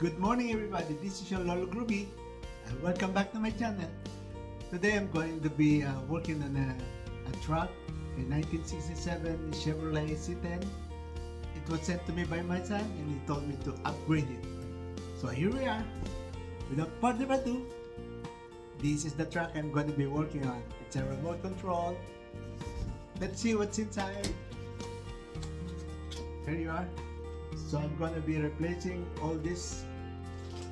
Good morning everybody, this is your Lolo Groovy and welcome back to my channel. Today I'm going to be working on a truck, a 1967 Chevrolet C10. It was sent to me by my son and he told me to upgrade it. So here we are. Without further ado, this is the truck I'm going to be working on. It's a remote control. Let's see what's inside. Here you are. So I'm going to be replacing all this,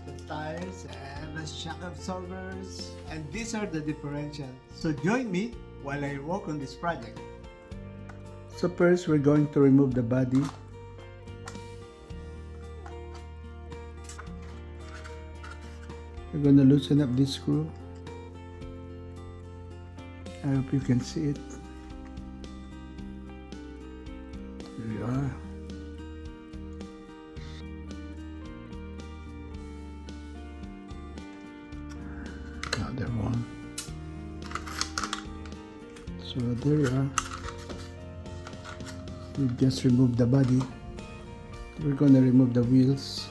the tires and the shock absorbers, and these are the differentials. So join me while I work on this project. So first we're going to remove the body. We're going to loosen up this screw. I hope you can see it. Here we are. Another one. So there you are. We just removed the body. We're going to remove the wheels.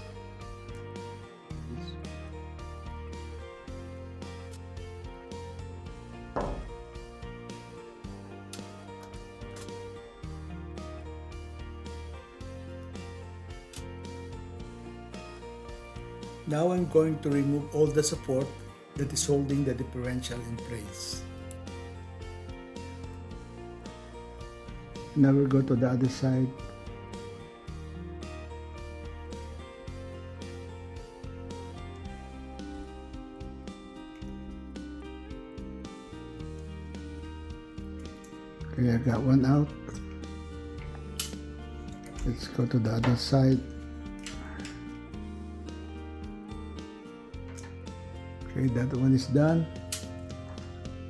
Now I'm going to remove all the support that is holding the differential in place. Now we'll go to the other side. Okay, I got one out. Let's go to the other side. Okay, that one is done.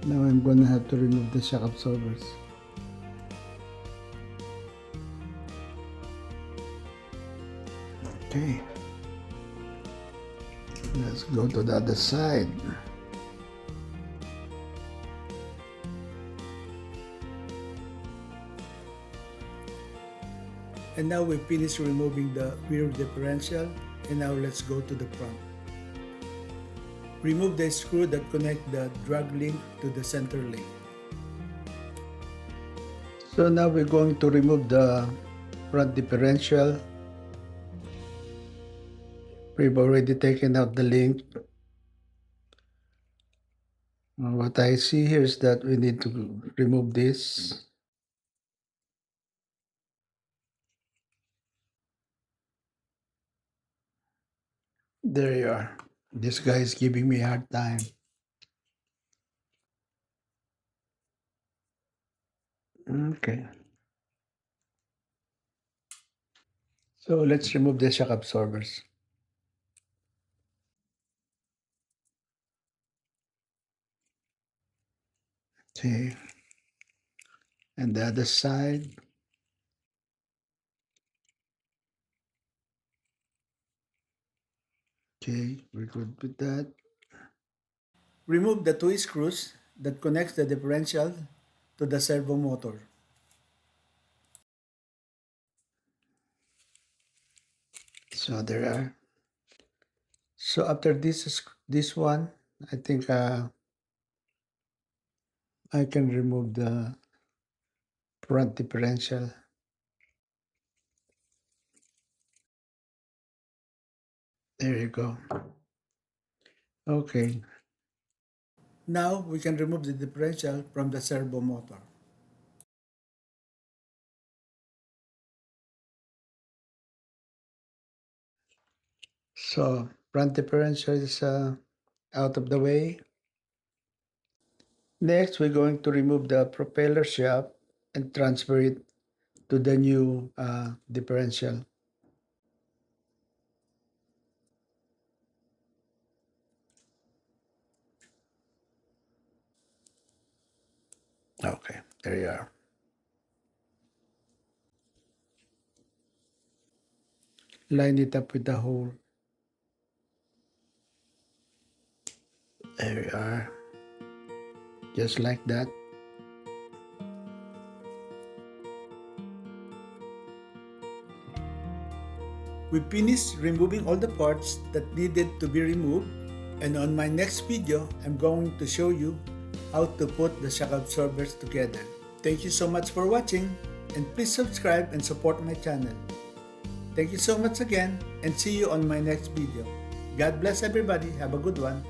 Now I'm gonna have to remove the shock absorbers. Okay, let's go to the other side. And now we finished removing the rear differential, and now let's go to the front. Remove the screw that connects the drag link to the center link. So now we're going to remove the front differential. We've already taken out the link. What I see here is that we need to remove this. There you are. This guy is giving me a hard time. Okay. So let's remove the shock absorbers. Okay. And the other side. Okay, we're good with that. Remove the two screws that connects the differential to the servo motor. So there are. So after this one, I think I can remove the front differential. There you go. Okay. Now we can remove the differential from the servo motor. So front differential is out of the way. Next, we're going to remove the propeller shaft and transfer it to the new differential. Okay, there you are. Line it up with the hole. There you are. Just like that. We finished removing all the parts that needed to be removed, and on my next video, I'm going to show you how to put the shock absorbers together. Thank you so much for watching, and please subscribe and support my channel. Thank you so much again, and see you on my next video. God bless everybody. Have a good one.